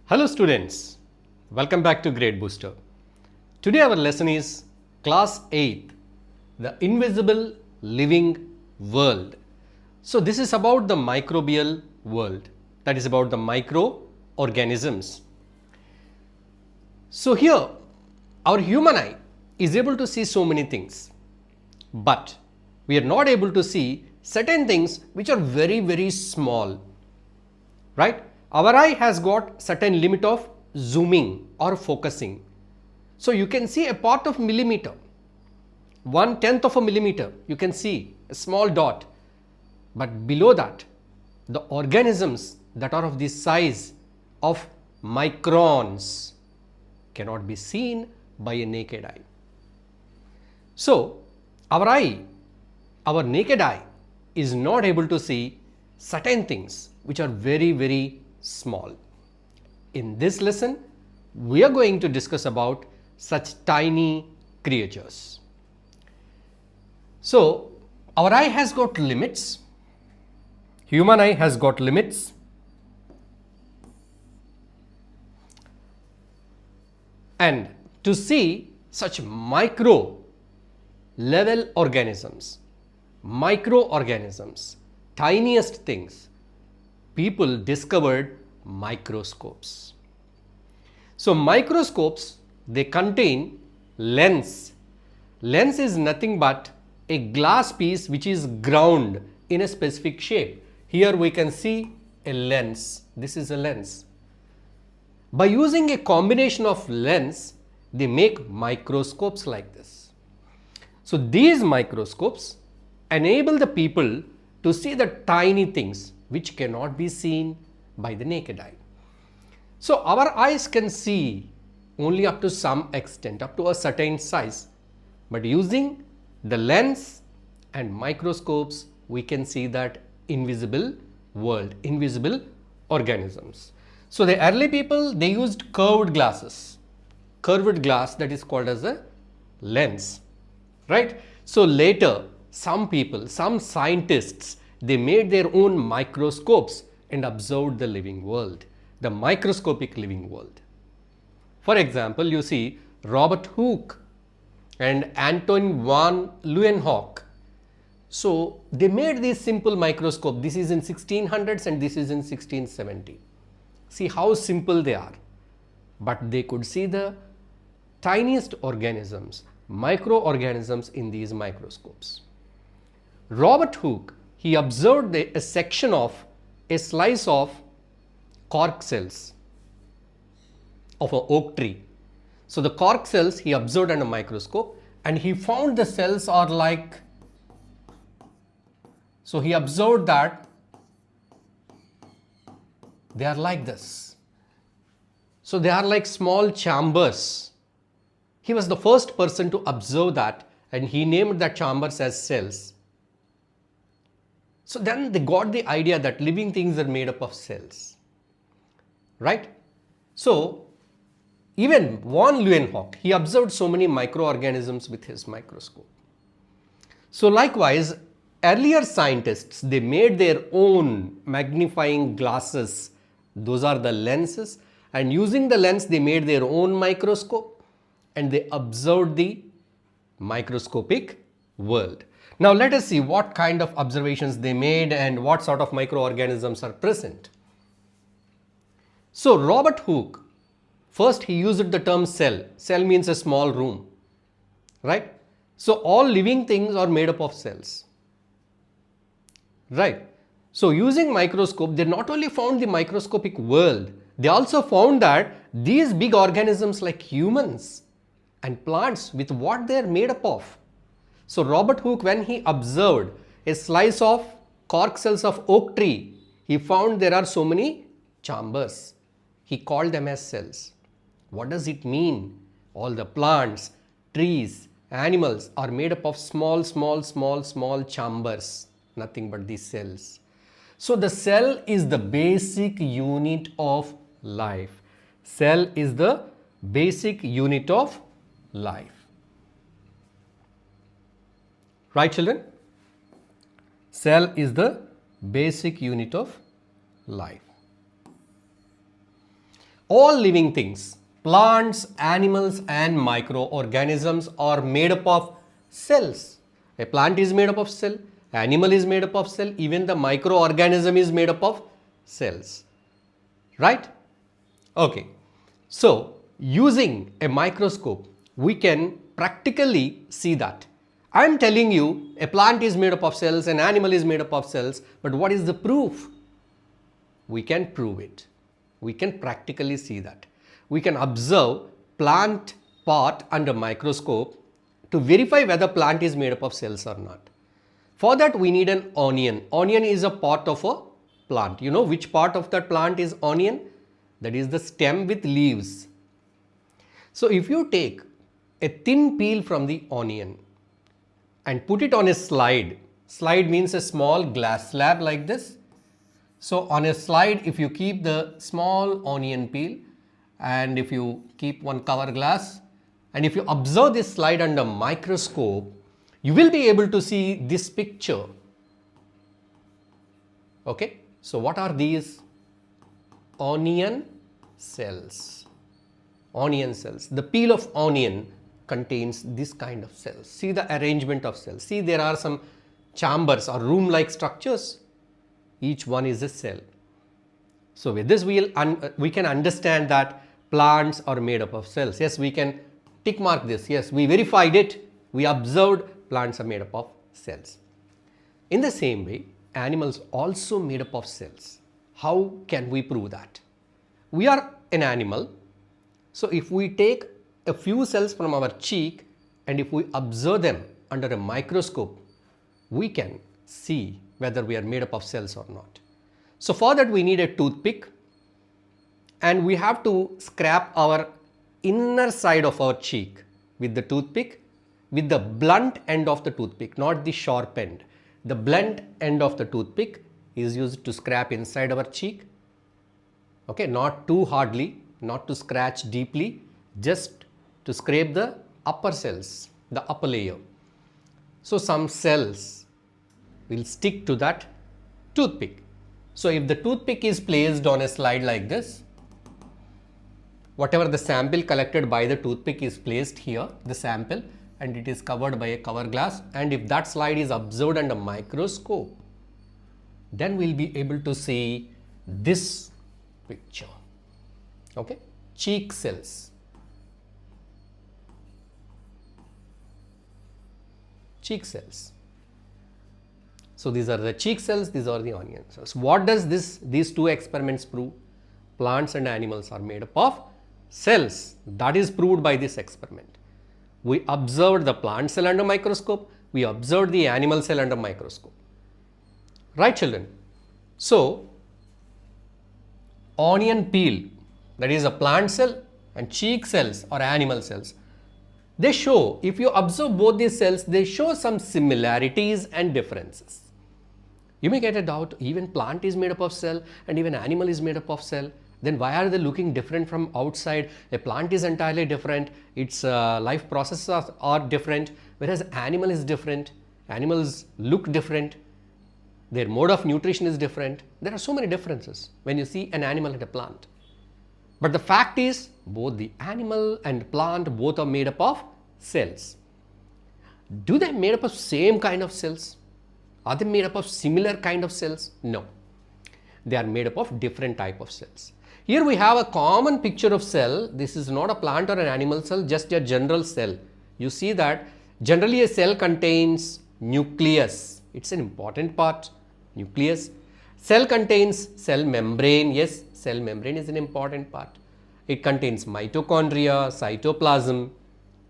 Hello students, welcome back to Gradebooster. Today our lesson is Class 8, the Invisible Living World. So this is about the microbial world, that is about the microorganisms. So here our human eye is able to see so many things, but we are not able to see certain things which are very small, right? Our eye has got certain limit of zooming or focusing. So you can see a part of millimeter, 1/10 of a millimeter, you can see a small dot. But below that, the organisms that are of the size of microns cannot be seen by a naked eye. So our naked eye is not able to see certain things which are very small. In this lesson, we are going to discuss about such tiny creatures. So, our eye has got limits. Human eye has got limits. And to see such micro level organisms, tiniest things, people discovered microscopes. So microscopes, they contain lens. Lens is nothing but a glass piece which is ground in a specific shape. Here we can see a lens. This is a lens. By using a combination of lens, they make microscopes like this. So these microscopes enable the people to see the tiny things which cannot be seen by the naked eye. So our eyes can see only up to some extent, up to a certain size. But using the lens and microscopes, we can see that invisible world, invisible organisms. So the early people, they used curved glasses, curved glass, that is called as a lens, right? So later, some people, some scientists, they made their own microscopes and observed the living world, the microscopic living world. For example, you see Robert Hooke and Anton van Leeuwenhoek. So they made this simple microscope. This is in 1600s and this is in 1670. See how simple they are. But they could see the tiniest organisms, microorganisms in these microscopes. Robert Hooke, he observed a section of a slice of cork cells of an oak tree. So the cork cells he observed under a microscope and he found the cells are like, so he observed that they are like this. So they are like small chambers. He was the first person to observe that and he named that chambers as cells. So then they got the idea that living things are made up of cells, right? So even von Leeuwenhoek, he observed so many microorganisms with his microscope. So likewise, earlier scientists, they made their own magnifying glasses. Those are the lenses, and using the lens, they made their own microscope and they observed the microscopic world. Now let us see what kind of observations they made and what sort of microorganisms are present. So Robert Hooke, first he used the term cell. Cell means a small room, right? So all living things are made up of cells, right? So using microscope, they not only found the microscopic world, they also found that these big organisms like humans and plants, with what they are made up of. So Robert Hooke, when he observed a slice of cork cells of oak tree, he found there are so many chambers. He called them as cells. What does it mean? All the plants, trees, animals are made up of small chambers, nothing but these cells. So the cell is the basic unit of life. Cell is the basic unit of life. Right, children? Cell is the basic unit of life. All living things, plants, animals and microorganisms are made up of cells. A plant is made up of cell, animal is made up of cell, even the microorganism is made up of cells. Right? Okay. So, using a microscope, we can practically see that. I am telling you a plant is made up of cells, an animal is made up of cells, but what is the proof? We can prove it. We can practically see that. We can observe plant part under microscope to verify whether plant is made up of cells or not. For that we need an onion. Onion is a part of a plant. You know which part of that plant is onion? That is the stem with leaves. So if you take a thin peel from the onion and put it on a slide means a small glass slab like this. So on a slide, if you keep the small onion peel and if you keep one cover glass and if you observe this slide under microscope, you will be able to see this picture. Okay, so what are these? Onion cells. Onion cells. The peel of onion contains this kind of cells. See the arrangement of cells. See, there are some chambers or room-like structures. Each one is a cell. So with this we can understand that plants are made up of cells. Yes, we can tick mark this. Yes, we verified it. We observed plants are made up of cells. In the same way, animals also made up of cells. How can we prove that? We are an animal. So if we take a few cells from our cheek and if we observe them under a microscope, we can see whether we are made up of cells or not. So for that we need a toothpick and we have to scrape our inner side of our cheek with the toothpick with the blunt end of the toothpick, not the sharp end. The blunt end of the toothpick is used to scrape inside our cheek. Okay, not too hardly, not to scratch deeply, just to scrape the upper cells, the upper layer. So some cells will stick to that toothpick. So if the toothpick is placed on a slide like this, whatever the sample collected by the toothpick is placed here, the sample, and it is covered by a cover glass, and if that slide is observed under microscope, then we'll be able to see this picture. Okay, cheek cells. Cheek cells. So these are the cheek cells, these are the onion cells. What does these two experiments prove? Plants and animals are made up of cells. That is proved by this experiment. We observed the plant cell under microscope, we observed the animal cell under microscope. Right, children? So onion peel, that is a plant cell, and cheek cells or animal cells, they show, if you observe both these cells, they show some similarities and differences. You may get a doubt, even plant is made up of cell and even animal is made up of cell. Then why are they looking different from outside? A plant is entirely different, its life processes are different, whereas animal is different. Animals look different, their mode of nutrition is different. There are so many differences when you see an animal and a plant. But the fact is, both the animal and plant both are made up of cells. Do they made up of same kind of cells? Are they made up of similar kind of cells? No. They are made up of different type of cells. Here we have a common picture of cell. This is not a plant or an animal cell, just a general cell. You see that generally a cell contains nucleus. It's an important part, nucleus. Cell contains cell membrane. Yes, cell membrane is an important part. It contains mitochondria, cytoplasm.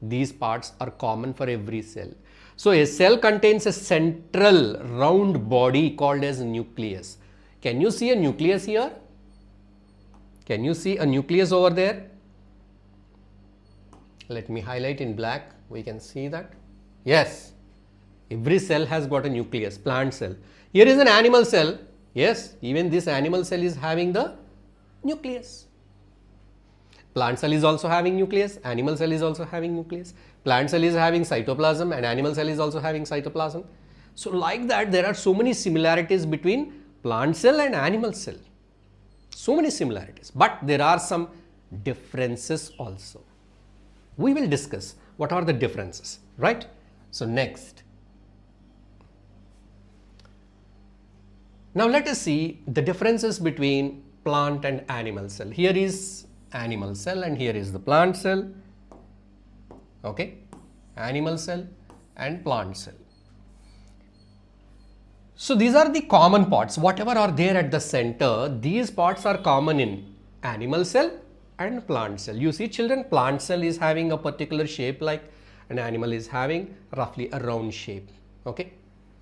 These parts are common for every cell. So a cell contains a central round body called as nucleus. Can you see a nucleus here? Can you see a nucleus over there? Let me highlight in black. We can see that. Yes, every cell has got a nucleus, plant cell. Here is an animal cell. Yes, even this animal cell is having the nucleus. Plant cell is also having nucleus, animal cell is also having nucleus. Plant cell is having cytoplasm and animal cell is also having cytoplasm. So like that, there are so many similarities between plant cell and animal cell. So many similarities, but there are some differences also. We will discuss what are the differences, right? So next. Now let us see the differences between plant and animal cell. Here is animal cell and here is the plant cell. Okay, animal cell and plant cell. So these are the common parts. Whatever are there at the center, these parts are common in animal cell and plant cell. You see children, plant cell is having a particular shape like an animal is having roughly a round shape. Okay.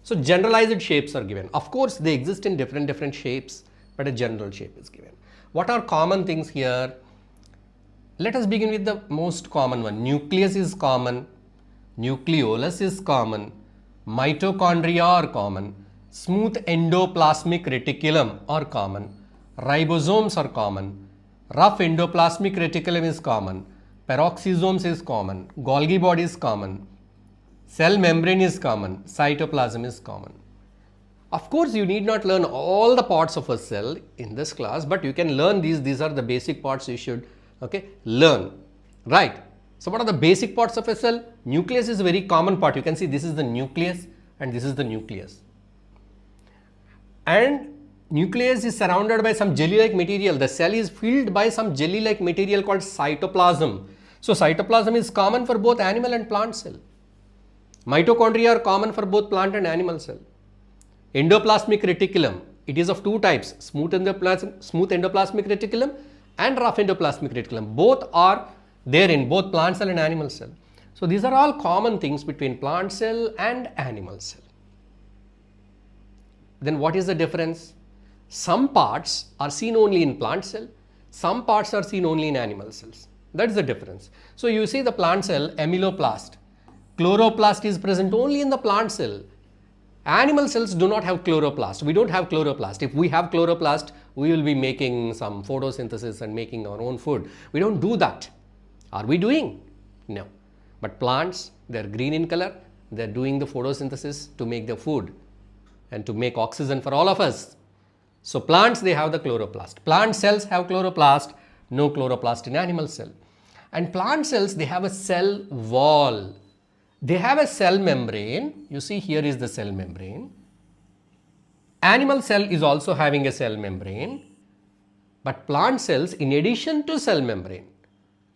So generalized shapes are given. Of course, they exist in different shapes, but a general shape is given. What are common things here? Let us begin with the most common one. Nucleus is common, nucleolus is common, mitochondria are common, smooth endoplasmic reticulum are common, ribosomes are common, rough endoplasmic reticulum is common, peroxisomes is common, Golgi body is common, cell membrane is common, cytoplasm is common. Of course, you need not learn all the parts of a cell in this class, but you can learn these. These are the basic parts you should learn, right? So what are the basic parts of a cell? Nucleus is a very common part. You can see this is the nucleus and this is the nucleus. And nucleus is surrounded by some jelly-like material. The cell is filled by some jelly-like material called cytoplasm. So cytoplasm is common for both animal and plant cell. Mitochondria are common for both plant and animal cell. Endoplasmic reticulum, it is of two types, smooth endoplasmic reticulum and rough endoplasmic reticulum. Both are there in both plant cell and animal cell. So these are all common things between plant cell and animal cell. Then what is the difference? Some parts are seen only in plant cell, some parts are seen only in animal cells. That is the difference. So you see the plant cell, amyloplast. Chloroplast is present only in the plant cell. Animal cells do not have chloroplast. We don't have chloroplast. If we have chloroplast, we will be making some photosynthesis and making our own food. We don't do that. Are we doing? No. But plants, they're green in color. They're doing the photosynthesis to make the food and to make oxygen for all of us. So plants, they have the chloroplast. Plant cells have chloroplast, no chloroplast in animal cell. And plant cells, they have a cell wall. They have a cell membrane. You see here is the cell membrane. Animal cell is also having a cell membrane. But plant cells, in addition to cell membrane,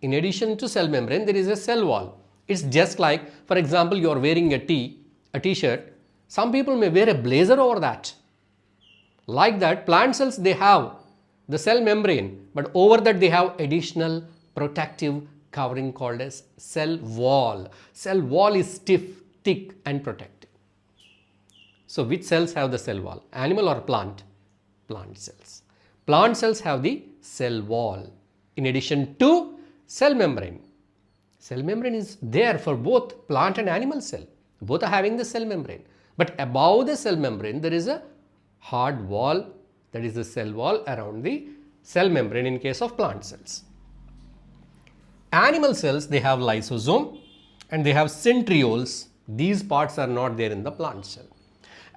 there is a cell wall. It's just like, for example, you are wearing a t-shirt. Some people may wear a blazer over that. Like that, plant cells, they have the cell membrane, but over that they have additional protective covering called as cell wall. Cell wall is stiff, thick and protective. So which cells have the cell wall? Animal or plant? Plant cells. Plant cells have the cell wall in addition to cell membrane. Cell membrane is there for both plant and animal cell. Both are having the cell membrane. But above the cell membrane, there is a hard wall, that is the cell wall around the cell membrane in case of plant cells. Animal cells, they have lysosome and they have centrioles. These parts are not there in the plant cell.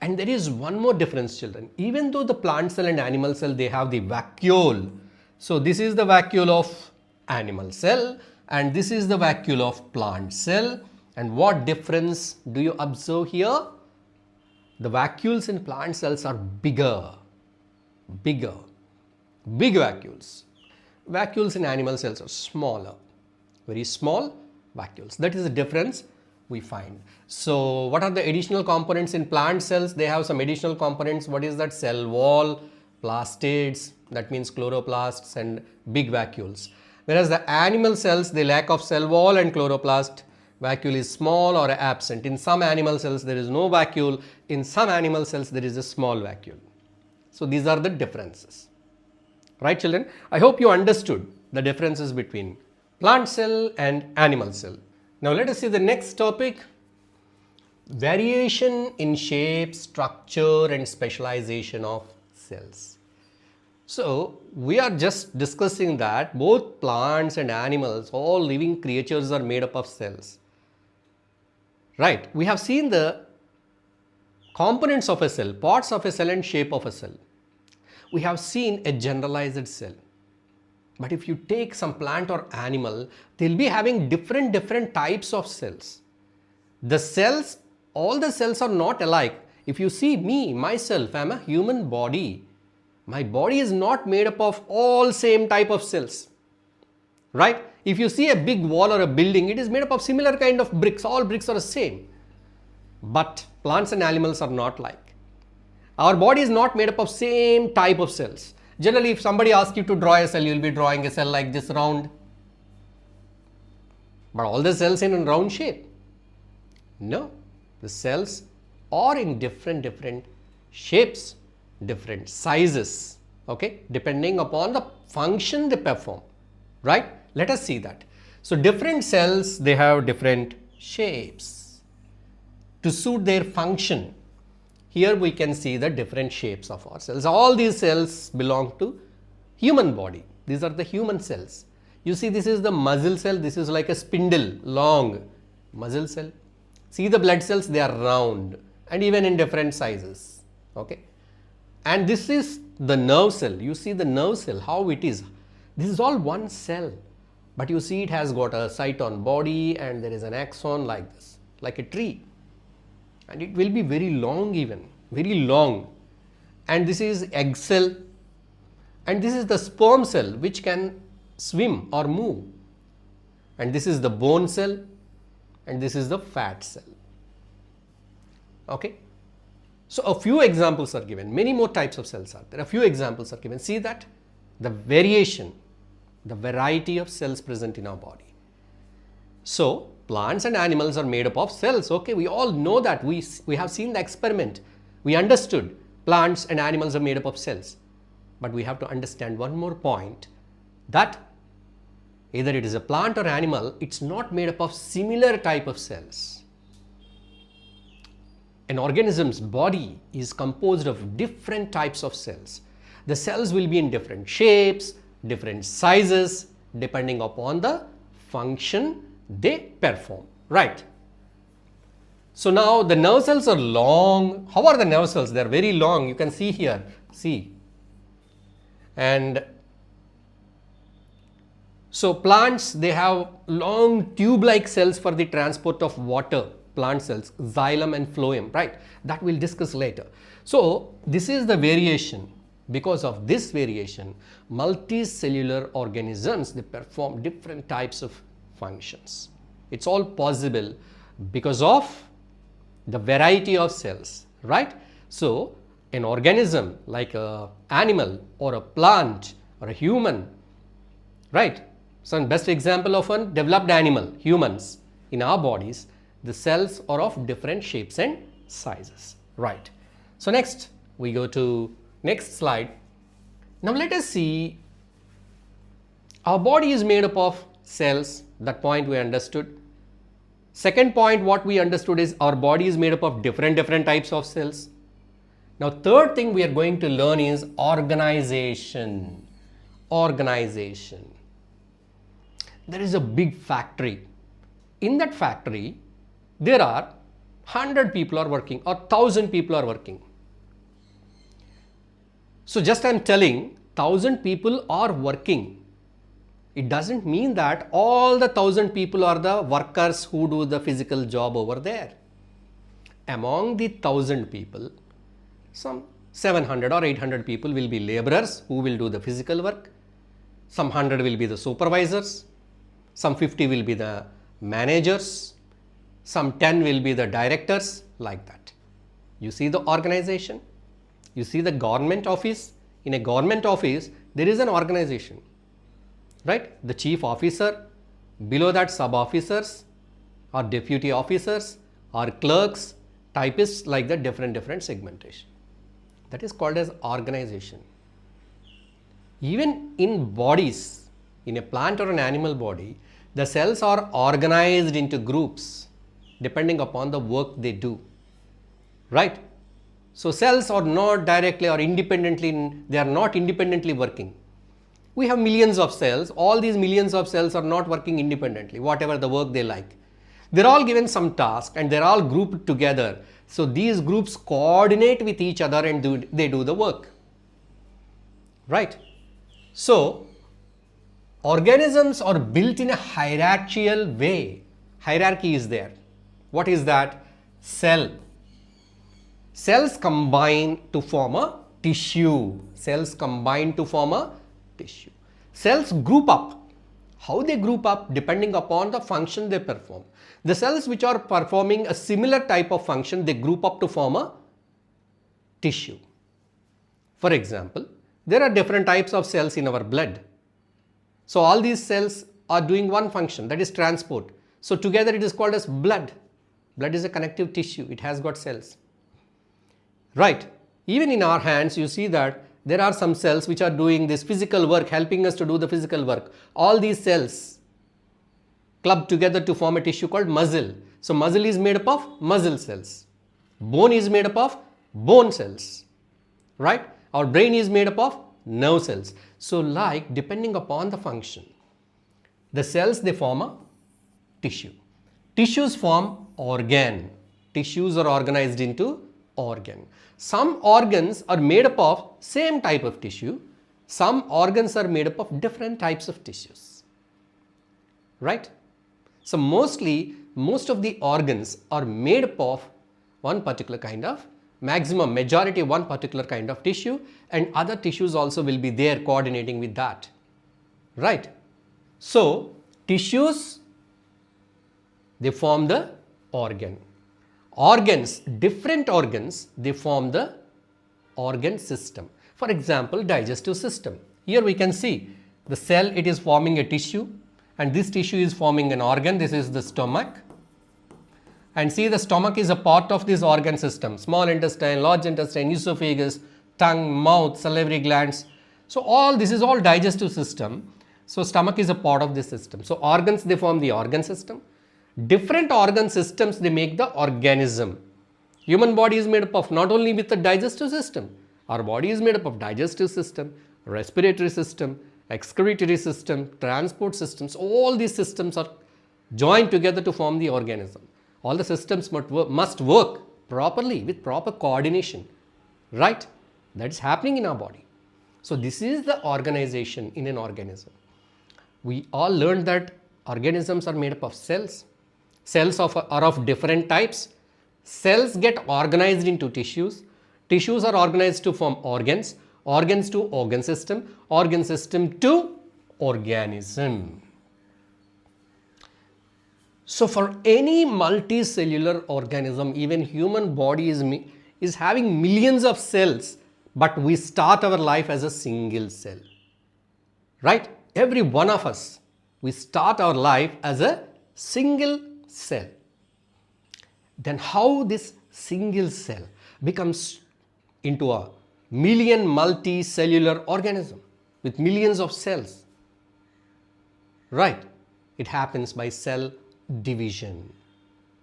And there is one more difference, children. Even though the plant cell and animal cell, they have the vacuole. So this is the vacuole of animal cell and this is the vacuole of plant cell. And what difference do you observe here? The vacuoles in plant cells are bigger, big vacuoles. Vacuoles in animal cells are smaller, very small vacuoles. That is the difference we find. So what are the additional components in plant cells? They have some additional components. What is that? Cell wall, plastids, that means chloroplasts and big vacuoles. Whereas the animal cells, they lack of cell wall and chloroplast. Vacuole is small or absent. In some animal cells, there is no vacuole. In some animal cells, there is a small vacuole. So these are the differences. Right, children? I hope you understood the differences between plant cell and animal cell. Now let us see the next topic. Variation in shape, structure and specialization of cells. So we are just discussing that both plants and animals, all living creatures are made up of cells. Right? We have seen the components of a cell, parts of a cell and shape of a cell. We have seen a generalized cell. But if you take some plant or animal, they'll be having different types of cells. The cells, all the cells are not alike. If you see me, myself, I'm a human body. My body is not made up of all same type of cells. Right? If you see a big wall or a building, it is made up of similar kind of bricks. All bricks are the same. But plants and animals are not like. Our body is not made up of same type of cells. Generally, if somebody asks you to draw a cell, you will be drawing a cell like this round. But all the cells in a round shape? No. The cells are in different shapes, different sizes, okay, depending upon the function they perform, right? Let us see that. So, different cells, they have different shapes to suit their function. Here we can see the different shapes of our cells. All these cells belong to human body. These are the human cells. You see, this is the muscle cell. This is like a spindle, long muscle cell. See the blood cells, they are round and even in different sizes. Okay. And this is the nerve cell. You see the nerve cell, how it is. This is all one cell. But you see it has got a cytosol body and there is an axon like this, like a tree. And it will be very long even, very long. And this is egg cell. And this is the sperm cell which can swim or move. And this is the bone cell. And this is the fat cell. Okay. So, a few examples are given. Many more types of cells are there. A few examples are given. See that? The variation, the variety of cells present in our body. So, plants and animals are made up of cells. Okay, we all know that. We have seen the experiment. We understood plants and animals are made up of cells. But we have to understand one more point, that either it is a plant or animal, it's not made up of similar type of cells. An organism's body is composed of different types of cells. The cells will be in different shapes, different sizes, depending upon the function they perform, right? So now the nerve cells are long. How are the nerve cells? They are very long. You can see here, see. And so plants, they have long tube-like cells for the transport of water, plant cells, xylem and phloem, right? That we'll discuss later. So this is the variation. Because of this variation, multicellular organisms, they perform different types of functions. It's all possible because of the variety of cells, right? So an organism like an animal or a plant or a human, right? So best example of a developed animal, humans, in our bodies, the cells are of different shapes and sizes, right? So next we go to next slide. Now let us see, our body is made up of cells. That point we understood. Second point what we understood is our body is made up of different types of cells. Now third thing we are going to learn is organization. Organization. There is a big factory. In that factory, there are 100 people are working or 1000 people are working. So just I am telling 1000 people are working. It doesn't mean that all the 1000 people are the workers who do the physical job over there. Among the 1000 people, some 700 or 800 people will be laborers who will do the physical work. Some 100 will be the supervisors. Some 50 will be the managers. Some 10 will be the directors, like that. You see the organization? You see the government office? In a government office, there is an organization, right? The chief officer, below that sub-officers or deputy officers or clerks, typists, like the different segmentation. That is called as organization. Even in bodies, in a plant or an animal body, the cells are organized into groups depending upon the work they do, right? So cells are not directly or independently, they are not independently working. We have millions of cells. All these millions of cells are not working independently, whatever the work they like. They're all given some task and they're all grouped together. So these groups coordinate with each other and they do the work, right? So organisms are built in a hierarchical way. Hierarchy is there. What is that? Cell. Cells combine to form a tissue. Cells combine to form a tissue. Cells group up. How they group up? Depending upon the function they perform. The cells which are performing a similar type of function, they group up to form a tissue. For example, there are different types of cells in our blood. So all these cells are doing one function, that is transport. So together it is called as blood. Blood is a connective tissue. It has got cells. Right. Even in our hands, you see that there are some cells which are doing this physical work, helping us to do the physical work. All these cells club together to form a tissue called muscle. So muscle is made up of muscle cells. Bone is made up of bone cells. Right? Our brain is made up of nerve cells. So like, depending upon the function, the cells, they form a tissue. Tissues form organ. Tissues are organized into organ. Some organs are made up of same type of tissue. Some organs are made up of different types of tissues. Right? So most of the organs are made up of one particular kind of, majority one particular kind of tissue, and other tissues also will be there coordinating with that. Right? So tissues, they form the organ. Organs, different organs, they form the organ system. For example, digestive system. Here we can see the cell, it is forming a tissue, and this tissue is forming an organ. This is the stomach. And see, the stomach is a part of this organ system. Small intestine, large intestine, esophagus, tongue, mouth, salivary glands. So all this is all digestive system. So stomach is a part of this system. So organs, they form the organ system. Different organ systems, they make the organism. Human body is made up of not only with the digestive system. Our body is made up of digestive system, respiratory system, excretory system, transport systems. All these systems are joined together to form the organism. All the systems must work properly with proper coordination. Right? That is happening in our body. So this is the organization in an organism. We all learned that organisms are made up of cells. Cells are of different types. Cells get organized into tissues. Tissues are organized to form organs. Organs to organ system to organism. So for any multicellular organism, even human body is having millions of cells, but we start our life as a single cell. Right? Every one of us, we start our life as a single cell. Then how this single cell becomes into a million multicellular organism with millions of cells? Right? It happens by cell division.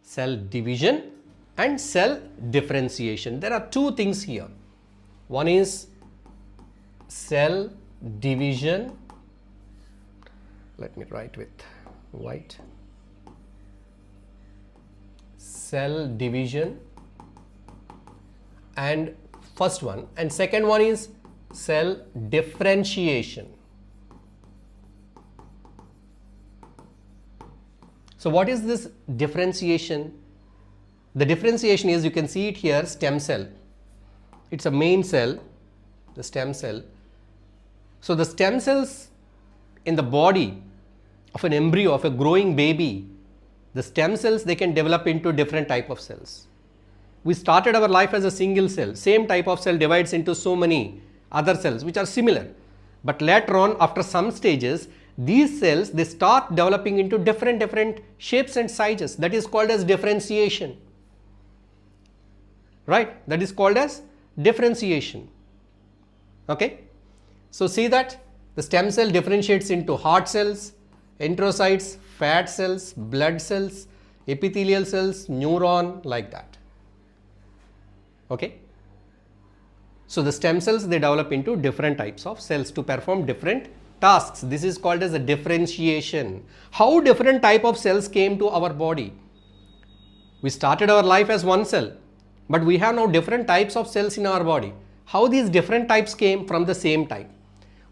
Cell division and cell differentiation. There are two things here. One is cell division. Let me write with white. Cell division, and first one, and second one is cell differentiation. So what is this differentiation? The differentiation is, you can see it here, stem cell. It's a main cell, the stem cell. So the stem cells in the body of an embryo, of a growing baby, the stem cells, they can develop into different type of cells. We started our life as a single cell. Same type of cell divides into so many other cells which are similar. But later on, after some stages, these cells, they start developing into different shapes and sizes. That is called as differentiation. Right? That is called as differentiation. Okay? So see that the stem cell differentiates into heart cells, enterocytes, fat cells, blood cells, epithelial cells, neuron, like that. Okay? So the stem cells, they develop into different types of cells to perform different tasks. This is called as a differentiation. How different type of cells came to our body? We started our life as one cell, but we have now different types of cells in our body. How these different types came? From the same type.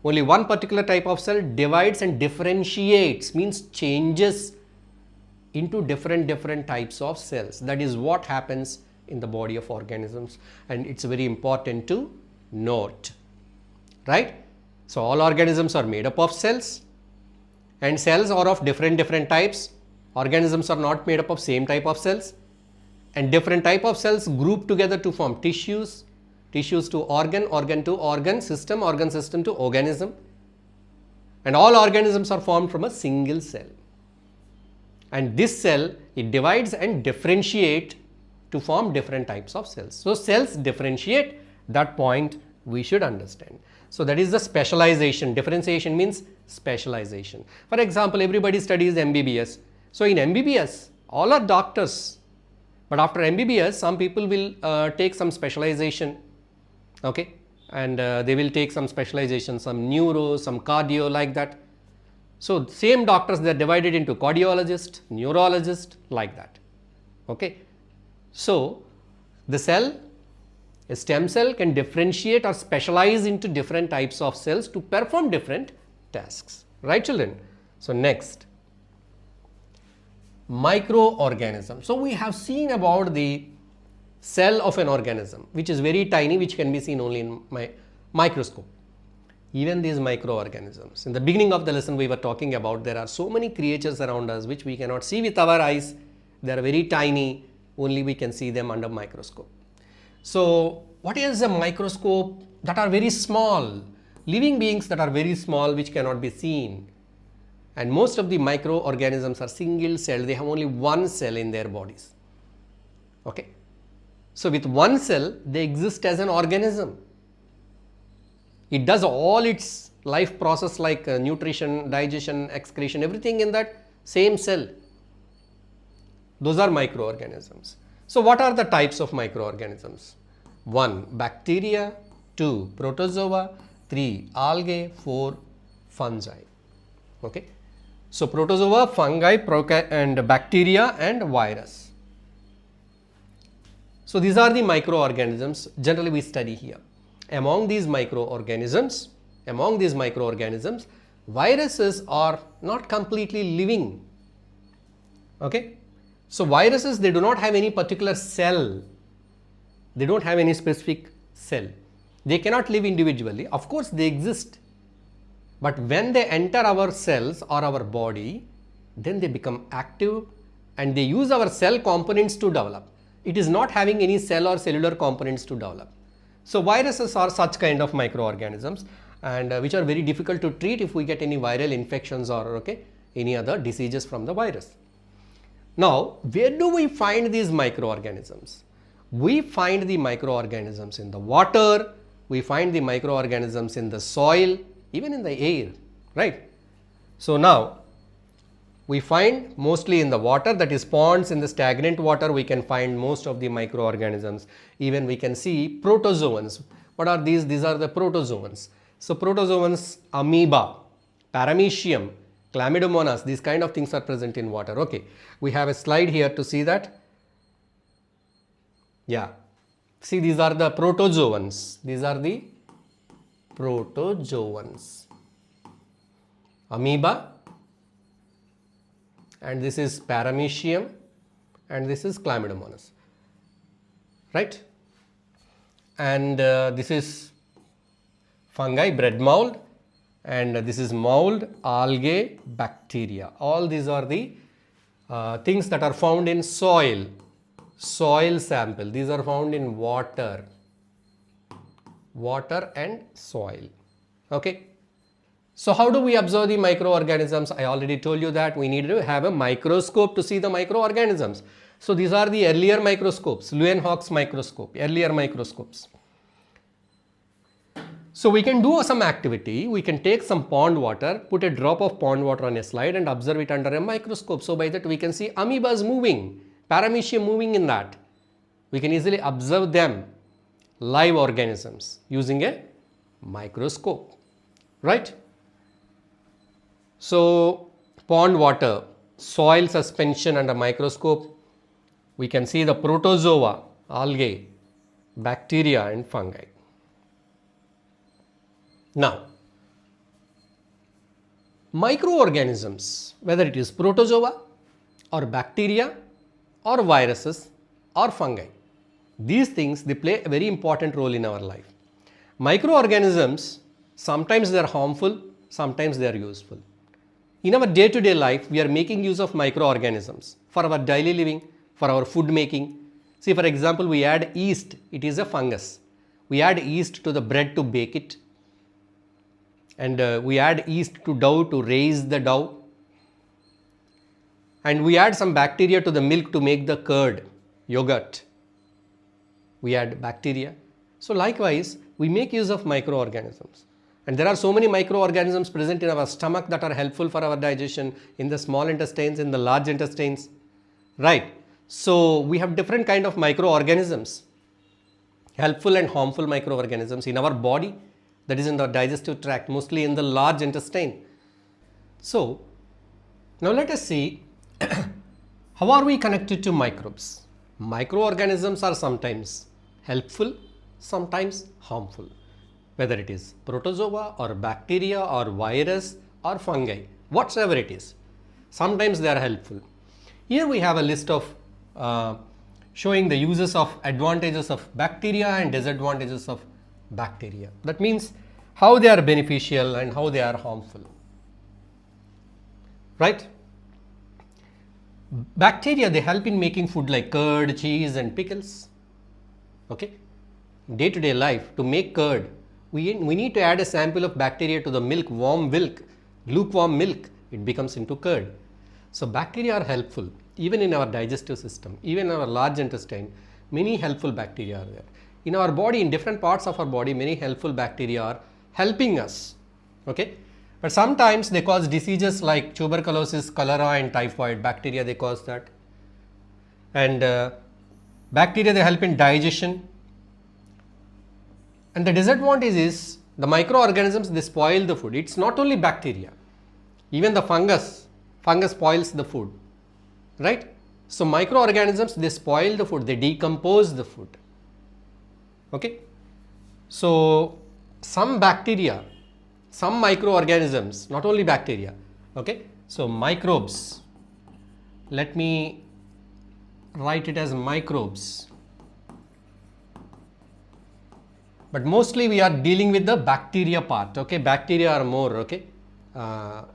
Only one particular type of cell divides and differentiates, means changes into different types of cells. That is what happens in the body of organisms, and it's very important to note, right? So all organisms are made up of cells, and cells are of different types. Organisms are not made up of same type of cells, and different type of cells group together to form tissues, tissues to organ, organ to organ system to organism, and all organisms are formed from a single cell. And this cell, it divides and differentiate to form different types of cells. So cells differentiate, that point we should understand. So that is the specialization. Differentiation means specialization. For example, everybody studies MBBS. So in MBBS, all are doctors. But after MBBS, some people will take some specialization, okay, and they will take some specialization, some neuro, some cardio, like that. So same doctors, they are divided into cardiologist, neurologist, like that, okay. So the cell, a stem cell, can differentiate or specialize into different types of cells to perform different tasks, right children? So next, microorganism. So we have seen about the cell of an organism, which is very tiny, which can be seen only in my microscope. Even these microorganisms, in the beginning of the lesson we were talking about, there are so many creatures around us which we cannot see with our eyes. They are very tiny, only we can see them under microscope. So what is a microscope? That are very small, living beings that are very small, which cannot be seen. And most of the microorganisms are single cell. They have only one cell in their bodies, okay. So with one cell, they exist as an organism. It does all its life process like nutrition, digestion, excretion, everything in that same cell. Those are microorganisms. So what are the types of microorganisms? 1. Bacteria. 2. Protozoa. 3. Algae. 4. Fungi. Okay. So protozoa, fungi, and bacteria and virus. So these are the microorganisms generally we study here. Among these microorganisms, viruses are not completely living, okay. So viruses, they do not have any particular cell, they don't have any specific cell, they cannot live individually. Of course they exist, but when they enter our cells or our body, then they become active and they use our cell components to develop. It is not having any cell or cellular components to develop. So viruses are such kind of microorganisms, and which are very difficult to treat if we get any viral infections or okay, any other diseases from the virus. Now, where do we find these microorganisms? We find the microorganisms in the water, we find the microorganisms in the soil, even in the air, right? So now, we find mostly in the water, that is ponds, in the stagnant water we can find most of the microorganisms. Even we can see protozoans. What are these? These are the protozoans. So protozoans, amoeba, paramecium, chlamydomonas, these kind of things are present in water. Okay, we have a slide here to see that. Yeah, see, these are the protozoans. These are the protozoans. Amoeba, and this is paramecium, and this is chlamydomonas, right? And this is fungi, bread mold, and this is mold, algae, bacteria. All these are the things that are found in soil, soil sample. These are found in water, water and soil, okay. So how do we observe the microorganisms? I already told you that we need to have a microscope to see the microorganisms. So these are the earlier microscopes, Leeuwenhoek's microscope, earlier microscopes. So we can do some activity, we can take some pond water, put a drop of pond water on a slide and observe it under a microscope. So by that we can see amoebas moving, paramecium moving in that. We can easily observe them, live organisms, using a microscope, right? So pond water, soil suspension under microscope, we can see the protozoa, algae, bacteria and fungi. Now, Microorganisms, whether it is protozoa or bacteria or viruses or fungi, these things, they play a very important role in our life. Microorganisms, sometimes they are harmful, sometimes they are useful. In our day-to-day life, we are making use of microorganisms for our daily living, for our food making. See, for example, we add yeast, it is a fungus. We add yeast to the bread to bake it, and we add yeast to dough to raise the dough, and we add some bacteria to the milk to make the curd, yogurt. We add bacteria. So likewise, we make use of microorganisms. And there are so many microorganisms present in our stomach that are helpful for our digestion, in the small intestines, in the large intestines, right? So we have different kind of microorganisms, helpful and harmful microorganisms in our body, that is in the digestive tract, mostly in the large intestine. So now let us see how are we connected to microbes. Microorganisms are sometimes helpful, sometimes harmful, whether it is protozoa or bacteria or virus or fungi, whatsoever it is. Sometimes they are helpful. Here we have a list of showing the uses of advantages of bacteria and disadvantages of bacteria. That means how they are beneficial and how they are harmful, right? Bacteria, they help in making food like curd, cheese and pickles. Okay, day-to-day life, to make curd, we need to add a sample of bacteria to the milk, warm milk, lukewarm milk, it becomes into curd. So bacteria are helpful even in our digestive system, even in our large intestine, many helpful bacteria are there. In our body, in different parts of our body, many helpful bacteria are helping us. Okay, but sometimes they cause diseases like tuberculosis, cholera and typhoid. Bacteria, they cause that. And bacteria, they help in digestion. And the disadvantage is the microorganisms, they spoil the food. It's not only bacteria, even the fungus spoils the food, right? So microorganisms, they spoil the food, they decompose the food. Okay, so some bacteria, some microorganisms, not only bacteria. Okay, so microbes, let me write it as microbes, but mostly we are dealing with the bacteria part. Okay, bacteria are more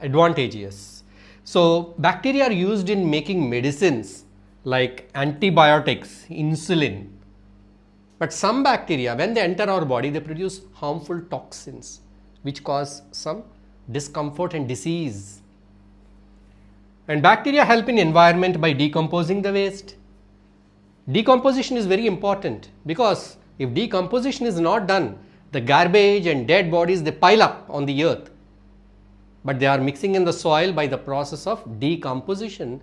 advantageous. So bacteria are used in making medicines like antibiotics, insulin. But some bacteria, when they enter our body, they produce harmful toxins which cause some discomfort and disease. And bacteria help in environment by decomposing the waste. Decomposition is very important, because if decomposition is not done, the garbage and dead bodies, they pile up on the earth, but they are mixing in the soil by the process of decomposition,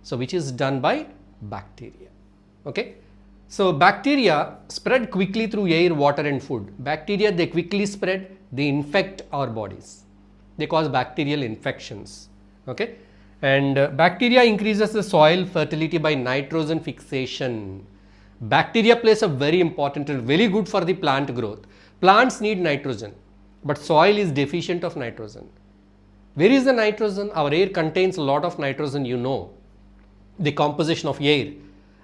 so which is done by bacteria. Okay, so bacteria spread quickly through air, water and food. Bacteria, they quickly spread, they infect our bodies, they cause bacterial infections. Okay, and bacteria increases the soil fertility by nitrogen fixation. Bacteria plays a very important role, very good for the plant growth. Plants need nitrogen, but soil is deficient of nitrogen. Where is the nitrogen? Our air contains a lot of nitrogen, you know, the composition of air.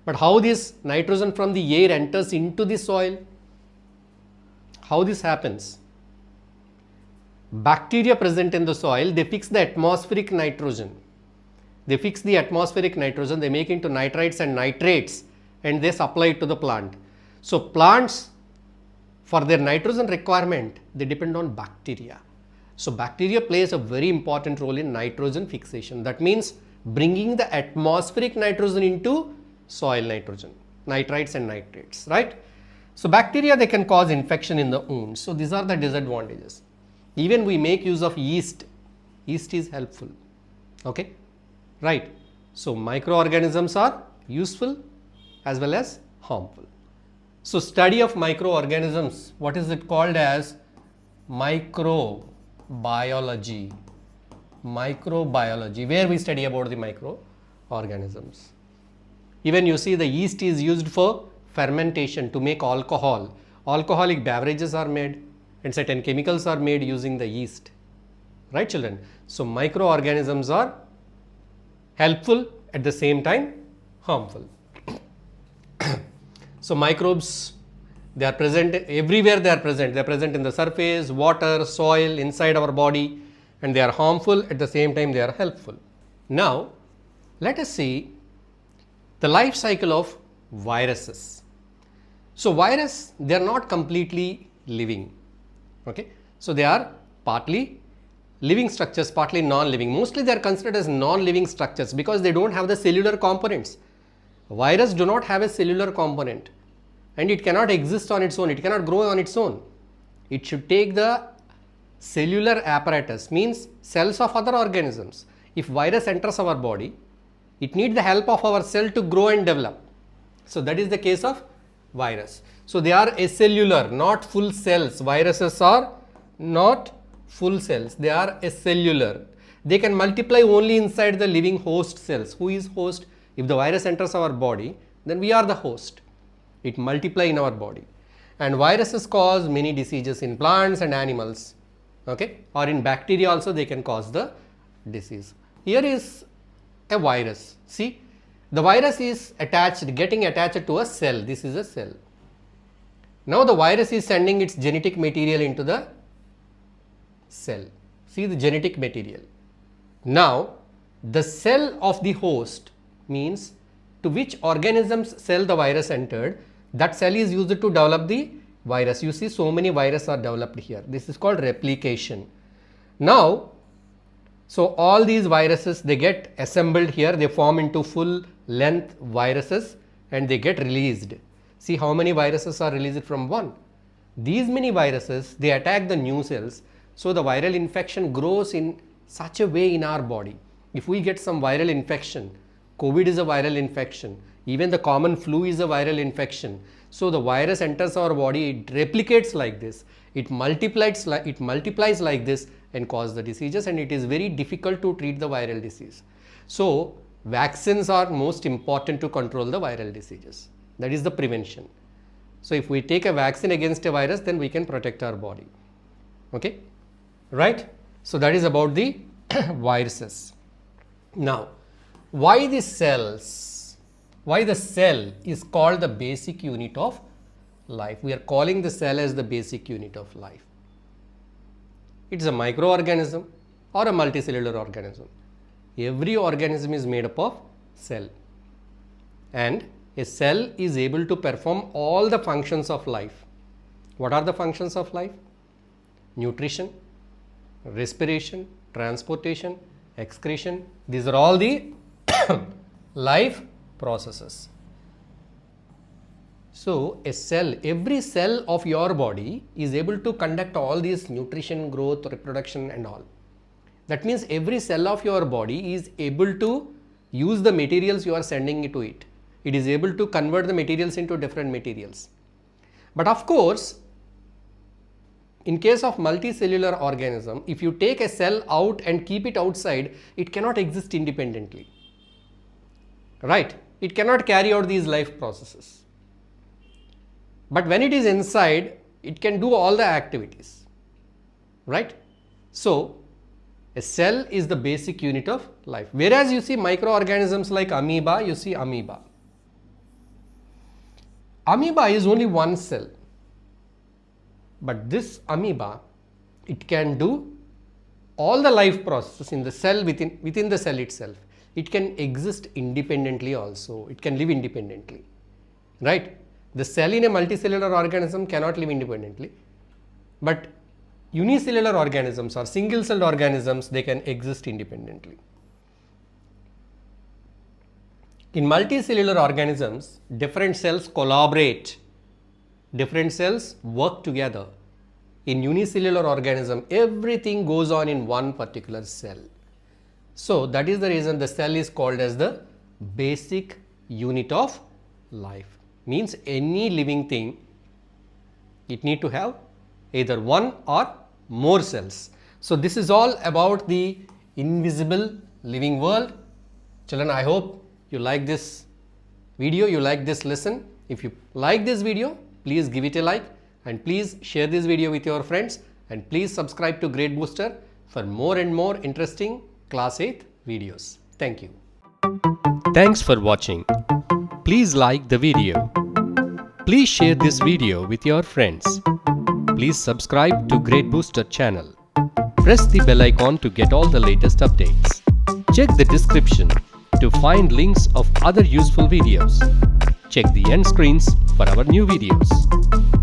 But how this nitrogen from the air enters into the soil? How this happens? Bacteria present in the soil, they fix the atmospheric nitrogen. They fix the atmospheric nitrogen, they make into nitrites and nitrates, and they supply it to the plant. So plants, for their nitrogen requirement, they depend on bacteria. So bacteria plays a very important role in nitrogen fixation. That means bringing the atmospheric nitrogen into soil nitrogen, nitrites and nitrates, right? So bacteria, they can cause infection in the wounds. So these are the disadvantages. Even we make use of yeast. Yeast is helpful. Okay, right? So microorganisms are useful as well as harmful. So study of microorganisms, what is it called as? Microbiology. Microbiology, where we study about the microorganisms. Even you see the yeast is used for fermentation to make alcohol. Alcoholic beverages are made and certain chemicals are made using the yeast. Right, children? So microorganisms are helpful, at the same time harmful. So microbes, they are present everywhere. They are present in the surface, water, soil, inside our body, and they are harmful, at the same time they are helpful. Now let us see the life cycle of viruses. So virus, they are not completely living. Okay, so they are partly living structures, partly non-living. Mostly they are considered as non-living structures because they don't have the cellular components. Virus do not have a cellular component, and it cannot exist on its own. It cannot grow on its own. It should take the cellular apparatus, means cells of other organisms. If virus enters our body, it needs the help of our cell to grow and develop. So that is the case of virus. So they are acellular, not full cells. Viruses are not full cells. They are acellular. They can multiply only inside the living host cells. Who is host? If the virus enters our body, then we are the host. It multiplies in our body. And viruses cause many diseases in plants and animals. Okay, or in bacteria also they can cause the disease. Here is a virus. See, the virus is getting attached to a cell. This is a cell. Now the virus is sending its genetic material into the cell. See the genetic material. Now the cell of the host, means to which organism's cell the virus entered, that cell is used to develop the virus. You see, so many viruses are developed here. This is called replication. Now, so all these viruses, they get assembled here. They form into full length viruses and they get released. See how many viruses are released from one. These many viruses, they attack the new cells. So the viral infection grows in such a way in our body. If we get some viral infection, COVID is a viral infection, even the common flu is a viral infection. So the virus enters our body, it replicates like this, it multiplies like this and cause the diseases, and it is very difficult to treat the viral disease. So vaccines are most important to control the viral diseases. That is the prevention. So if we take a vaccine against a virus, then we can protect our body. Okay, right? So that is about the viruses. Now, why the cells? Why the cell is called the basic unit of life? We are calling the cell as the basic unit of life. It is a microorganism or a multicellular organism. Every organism is made up of cell, and a cell is able to perform all the functions of life. What are the functions of life? Nutrition, respiration, transportation, excretion. These are all the life processes. So a cell, every cell of your body is able to conduct all these nutrition, growth, reproduction and all. That means every cell of your body is able to use the materials you are sending to it. It is able to convert the materials into different materials. But of course, in case of multicellular organism, if you take a cell out and keep it outside, it cannot exist independently. Right? It cannot carry out these life processes. But when it is inside, it can do all the activities. Right? So, a cell is the basic unit of life. Whereas you see microorganisms like amoeba, you see amoeba. Amoeba is only one cell. But this amoeba, it can do all the life processes in the cell, within the cell itself. It can exist independently also. It can live independently. Right? The cell in a multicellular organism cannot live independently. But unicellular organisms or single-celled organisms, they can exist independently. In multicellular organisms, different cells collaborate. Different cells work together. In unicellular organism, everything goes on in one particular cell. So that is the reason the cell is called as the basic unit of life. Means any living thing, it need to have either one or more cells. So this is all about the invisible living world. Children, I hope you like this video, you like this lesson. If you like this video, please give it a like and please share this video with your friends and please subscribe to Gradebooster for more and more interesting Class 8 videos. Thank you. Thanks for watching. Please like the video. Please share this video with your friends. Please subscribe to Gradebooster channel. Press the bell icon to get all the latest updates. Check the description to find links of other useful videos. Check the end screens for our new videos.